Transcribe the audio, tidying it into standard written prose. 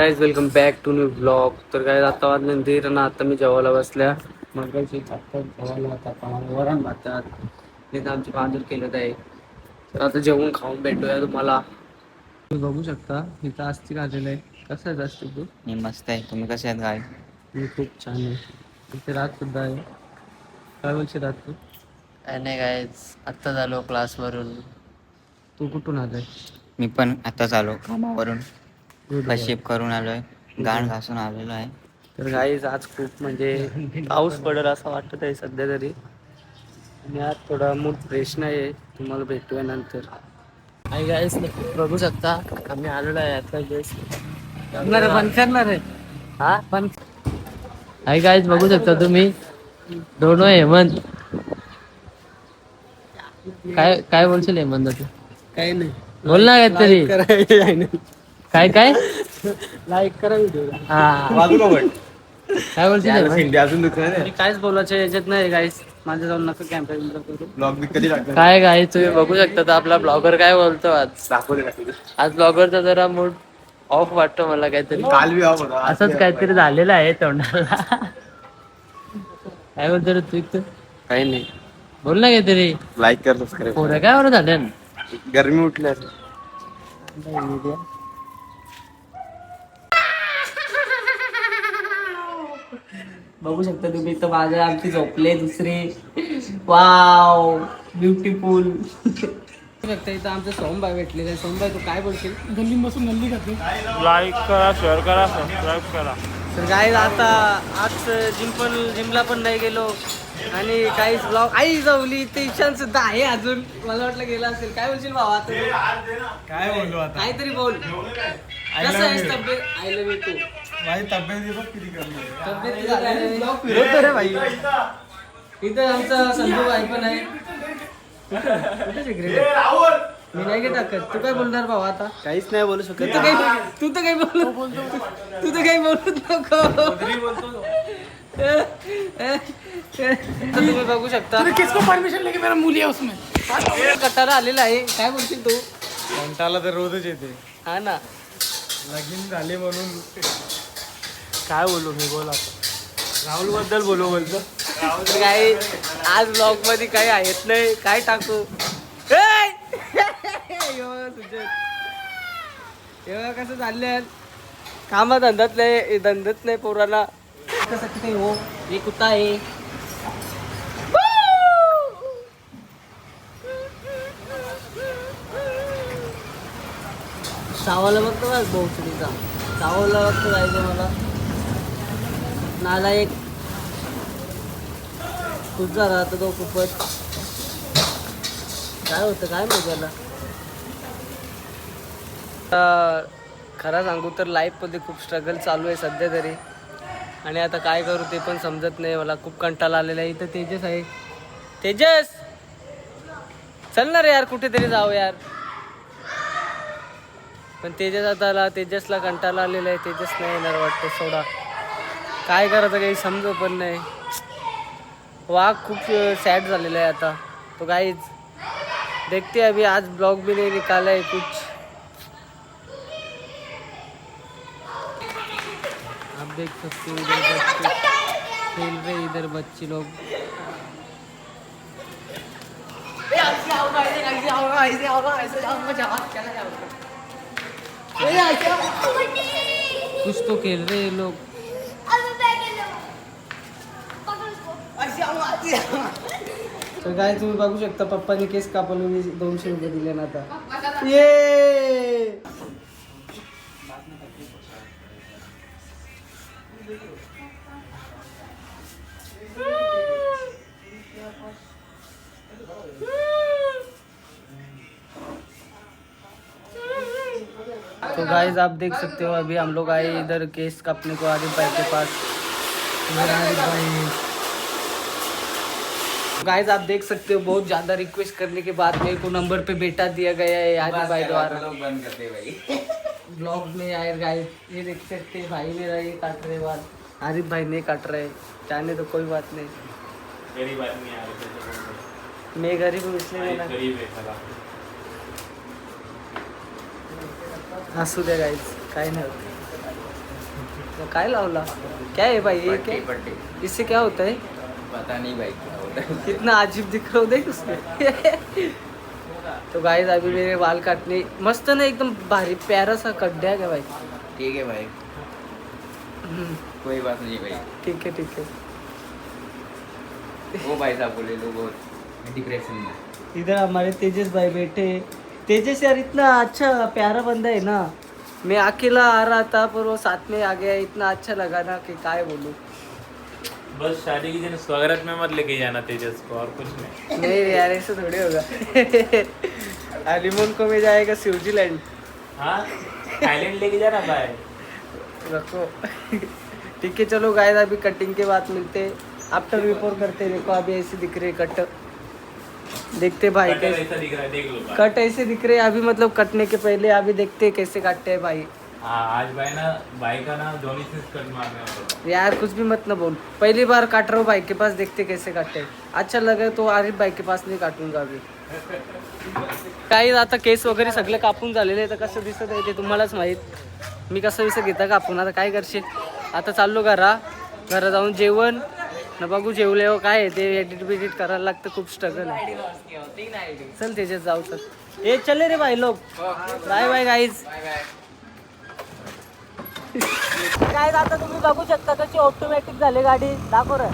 Guys welcome back to new blog. तर काय आता वाजल्यानंतर ना आता मी जेवायला बसल्या मग जेवायला आता वरण भातात तिथं आमची बांधून केलं आहे. तर आता जेवून खाऊन भेटूया तुम्हाला. तुम्ही बघू शकता इथं आस्तिक आलेलं आहे. कसं आहे आस्तिक तू? मी मस्त आहे. तुम्ही कसे आहेत काय? मी खूप छान आहे. इथे रात सुद्धा आहे. काय बोलशील रात तू? काय नाही काय, आत्ता झालो क्लासवरून. तू कुठून आलाय? मी पण आत्ताच आलो कामावरून. Good boy. शेप करून आलोय, गाण घासून आलेलो आहे. तर गाईज आज खूप म्हणजे पाऊस पडेल असं वाटत आहे सध्या तरी. आणि आज थोडा मूड फ्रेश नाही आहे. तुम्हाला भेटूया नंतर. आई गाईस बघू शकता आम्ही आलेलो आहे आता बंद करणार आहे हा पण आई गाईस बघू शकता तुम्ही दोनो हेमंत. काय काय बोलशील हेमंत तू? काही नाही. बोल ना काहीतरी. काय काय लाईक करा व्हिडिओ. हा काय बोलशील हेमंत? आणि काहीच बोलायचं याच्यात नाही गाईस. माझ्या जाऊन नका कॅम्पेन करू. काय काय तुम्ही बघू शकता तर आपला ब्लॉगर काय बोलतो आज. आज ब्लॉगरचा जरा मूड ऑफ वाटतो मला काहीतरी. असंच काहीतरी झालेलं आहे तोंडाला. काय बोलतो रे तू इथं? काही नाही. बोल ना काहीतरी. लाईक कर सबस्क्राईब. पोरं काय बरं झालं? गरमी उठल्या. बघू शकता तुम्ही इथं माझ्या आमची झोपले दुसरे. Wow beautiful. बघता इथं आमचं सोमबाई भेटलेलं आहे. सोमबाई तू काय बोलशील? गल्ली बसून गल्ली खाते. लाईक करा, शेअर करा, सबस्क्राईब करा. तर काय आता आज जिमला पण नाही गेलो आणि काहीच ब्लॉग आई जाऊली ते ईशान सुद्धा आहे अजून. मला वाटलं गेला असेल. काय बोलशील भावा आता? काय बोलू आता? काहीतरी बोल. कसं आहेस तब्येत? I love you too. माझी तब्येत बघ किती कमी आहे. तब्येत झाली रे भाई. इथं आमचा संजू भाई पण आहे. कुठे सिक्रेट आहे? मी नाही गे टाकत. तू काय बोलणार भावा आता? काहीच नाही बोलू शकत. तू तर काही बोलत नको. तुम्ही बघू शकता किसको परमिशन लेके मेरा मूली है उसमें. कटारा आलेला आहे. काय बोलशील तू? कंटाला तर रोजच येते. हा ना. लगीन झाले म्हणून काय बोलू मी? बोल आता. राहुल बद्दल बोलतो. काय आज ब्लॉग मध्ये काही आहेत नाही. काय टाकू? कसं चाललंय कामा धंद्यात नाही पोराला. कसं काही हो हे कुत्ता आहे. सावाला बघतो का बहुसरीचा? सावाला बघतो जायचं मला. नाला एक तुझा राहतो तो खूपच. काय होतं काय माहिती त्याला. खरं सांगू तर लाईफमध्ये खूप स्ट्रगल चालू आहे सध्या तरी. आणि आता काय करू ते पण समजत नाही मला. खूप कंटाळा आलेला आहे. इथं तेजस आहे. तेजस चल ना रे यार कुठेतरी जाऊ यार. पण तेजस आता आला. तेजसला कंटाळा आलेला आहे. तेजस नाही येणार वाटतं. सोडा काय करायचं काही समजू पण नाही. वाघ खूप सॅड झालेला आहे आता तो. गाईज देखते अभी आज ब्लॉग भी नहीं निकाला है कुछ. आप देख सकते हो इधर बच्चे खेल रहे. इधर बच्चे लोग कुछ तो खेल रहे हैं लोग. तर काय तुम्ही बघू शकता पप्पानी केस कापवले. मी 200 रुपये दिले ना आता. ये तो गाइस आप देख सकते हो अभी हम लोग आए इधर केस काटने को आरिफ भाई के पास. आरिफ भाई गाइस आप देख सकते हो बहुत ज्यादा रिक्वेस्ट करने के बाद मेरे को नंबर पे बेटा दिया गया है आरिफ भाई द्वारा. बंद करते भाई. ब्लॉग में आए गाइस ये देख सकते हैं भाई मेरा ये काट रहे बाल. आरिफ भाई नहीं काट रहे. जाने तो कोई बात नहीं. गरीब आदमी आहे. मैं गरीब हूँ इसलिए ना. गरीब आहे चला. असू द्या गाईज काय नाही होत. काय लावला क्या है भाई ये क्या इससे क्या होता है पता नहीं भाई क्या होता है. कितना अजीब दिख रहा होता है उसमें. तो गाइस अभी मेरे बाल काटने मस्त ना एकदम भारी प्यारा सा कट है क्या भाई. ठीक है भाई, कोई बात नहीं भाई. ठीक है. वो भाई साहब बोले लोग बहुत डिप्रेशन में. इधर हमारे तेजस भाई बैठे. तेजस यार इतना अच्छा प्यारा बंदा है ना. मैं अकेला आ रहा था पर वो साथ में आ गया. इतना अच्छा लगा ना कि काय बोलूं. बस शादी के दिन स्वागत में मत लेके जाना तेजस को, और कुछ नहीं. नहीं रे यार ऐसे थोड़ी होगा. हनीमून को में जाएगा स्विट्जरलैंड. हाँ, थाईलैंड लेके जाना भाई. रखो. ठीक है चलो गाइस अभी कटिंग के बाद मिलते. आफ्टर रिपोर्ट करते. देखो अभी ऐसे दिख रहे कट. देखते भाई कटर कैसे ऐसा दिख रहा है, देख लो भाई. कट ऐसे दिख रहे अभी मतलब कटने के पहले. अभी देखते कैसे काटते हैं भाई. हाँ, आज भाई का ना धोनी से कट मारने वाला. यार कुछ भी मत ना बोल. पहली बार काट रहा हूँ भाई के पास. देखते कैसे काटते हैं. अच्छा लगे तो आरिफ भाई के पास नाही काटूंगा अभी. काही आता केस वगैरे सगळे कापून झालेले आहे. तर कसं दिसत आहे ते तुम्हालाच माहीत. मी कसं विसर घेता कापून. आता काय करशील. आता चाललो घरा जाऊन जेवण न बघू जेवल्यावर काय आहे ते एडिट करायला लागतं. खूप स्ट्रगल आहे. चल त्याच्यात जाऊ. चल ए चले रे भाई लोग. Bye bye guys. काय आता तुम्ही बघू शकता कशी ऑटोमॅटिक झाली गाडी. दाखव रे.